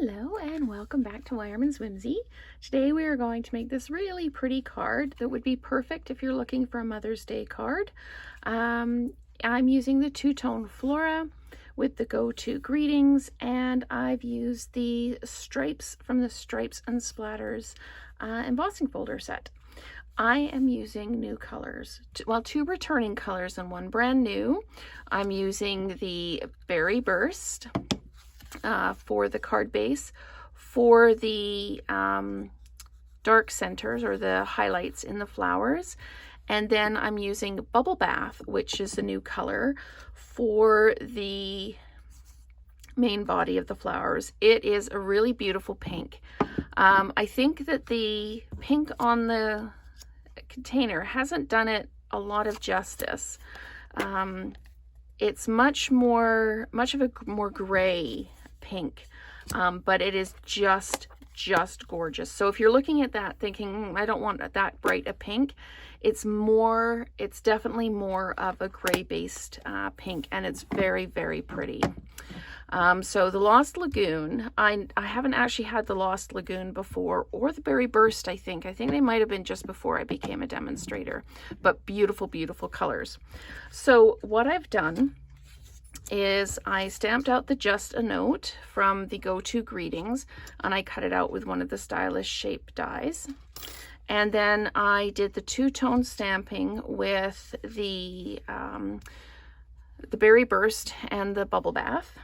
Hello and welcome back to Wireman's Whimsy. Today we are going to make this really pretty card that would be perfect if you're looking for a Mother's Day card. I'm using the two-tone Flora with the go-to greetings, and I've used the stripes from the Stripes and Splatters embossing folder set. I am using new colors, two returning colors and one brand new. I'm using the Berry Burst for the card base, for the dark centers or the highlights in the flowers, and then I'm using Bubble Bath, which is a new color, for the main body of the flowers. It is a really beautiful pink. I think that the pink on the container hasn't done it a lot of justice. It's much of a more gray pink, but it is just gorgeous. So if you're looking at that thinking, I don't want that bright a pink, it's definitely more of a gray based pink, and it's very pretty. So the Lost Lagoon, I haven't actually had the Lost Lagoon before, or the Berry Burst. I think they might have been just before I became a demonstrator, but beautiful colors. So what I've done is I stamped out the Just a Note from the go-to greetings, and I cut it out with one of the stylish shape dies. And then I did the two-tone stamping with the Berry Burst and the Bubble Bath.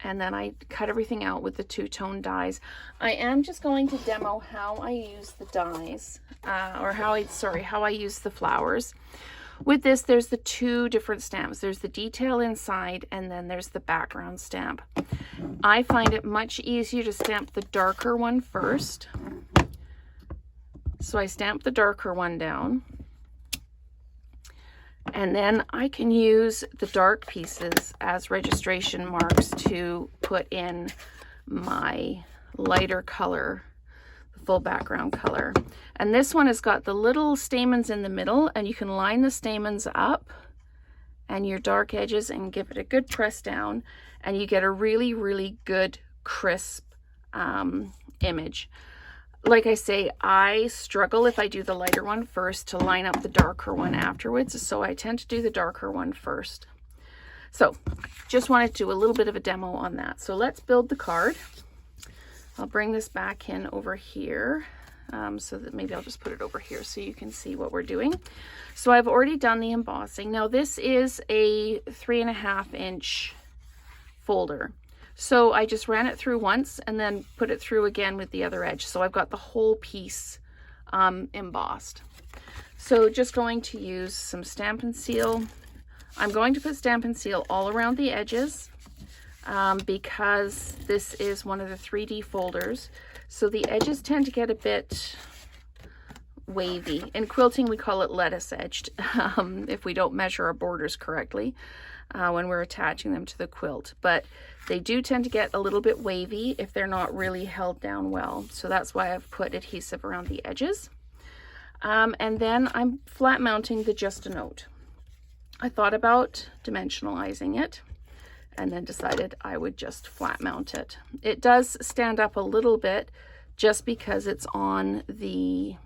And then I cut everything out with the two-tone dies. I am just going to demo how I use the dies, or how I use the flowers. With this, there's the two different stamps. There's the detail inside, and then there's the background stamp. I find it much easier to stamp the darker one first. So I stamp the darker one down. And then I can use the dark pieces as registration marks to put in my lighter color, the full background color. And this one has got the little stamens in the middle, and you can line the stamens up and your dark edges and give it a good press down, and you get a really good crisp image. Like I say, I struggle if I do the lighter one first to line up the darker one afterwards, so I tend to do the darker one first. So just wanted to do a little bit of a demo on that. So let's build the card. I'll bring this back in over here, so that maybe I'll just put it over here so you can see what we're doing. So I've already done the embossing. Now this is a 3.5 inch folder. So I just ran it through once and then put it through again with the other edge. So I've got the whole piece embossed. So just going to use some Stampin' Seal. I'm going to put Stampin' Seal all around the edges because this is one of the 3D folders. So the edges tend to get a bit wavy. In quilting, we call it lettuce edged if we don't measure our borders correctly when we're attaching them to the quilt. But they do tend to get a little bit wavy if they're not really held down well. So that's why I've put adhesive around the edges. And then I'm flat mounting the Just a Note. I thought about dimensionalizing it and then decided I would just flat mount it. It does stand up a little bit just because it's on the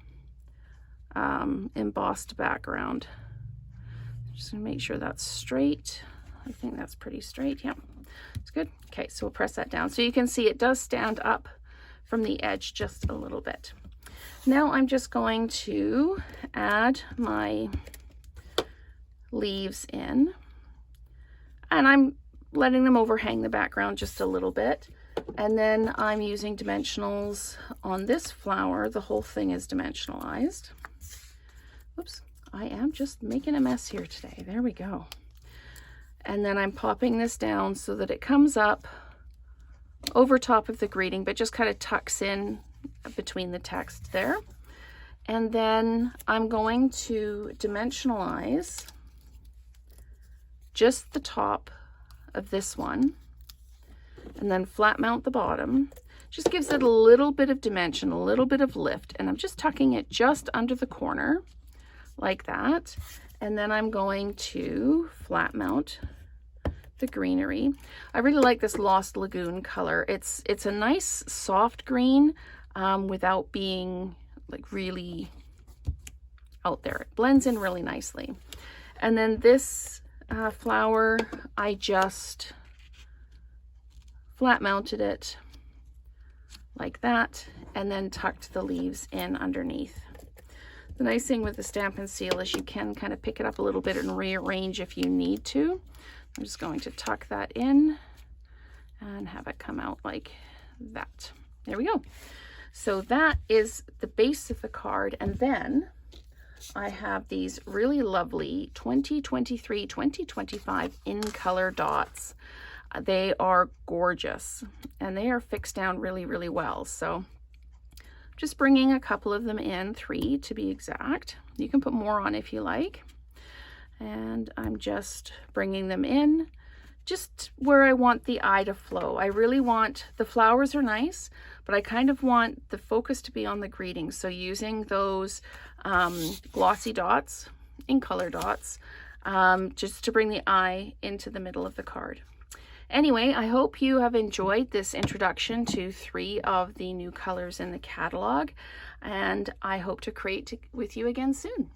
embossed background. Just gonna make sure that's straight. I think that's pretty straight. Yeah, it's good. Okay, so we'll press that down. So you can see it does stand up from the edge just a little bit. Now I'm just going to add my leaves in, and I'm letting them overhang the background just a little bit. And then I'm using dimensionals on this flower. The whole thing is dimensionalized. Oops, I am just making a mess here today. There we go. And then I'm popping this down so that it comes up over top of the greeting, but just kind of tucks in between the text there. And then I'm going to dimensionalize just the top of this one, and then flat mount the bottom. Just gives it a little bit of dimension, a little bit of lift, and I'm just tucking it just under the corner like that. And then I'm going to flat mount the greenery. I really like this Lost Lagoon color. It's a nice soft green without being like really out there. It blends in really nicely. And then this flower, I just flat mounted it like that and then tucked the leaves in underneath. The nice thing with the Stampin' Seal is you can kind of pick it up a little bit and rearrange if you need to. I'm just going to tuck that in and have it come out like that. There we go. So that is the base of the card, and then I have these really lovely 2023, 2025 in color dots. They are gorgeous and they are fixed down really, really well. So just bringing a couple of them in, 3 to be exact. You can put more on if you like. And I'm just bringing them in just where I want the eye to flow. I really want, the flowers are nice, but I kind of want the focus to be on the greeting. So using those glossy dots, in color dots, just to bring the eye into the middle of the card. Anyway, I hope you have enjoyed this introduction to 3 of the new colors in the catalog, and I hope to create with you again soon.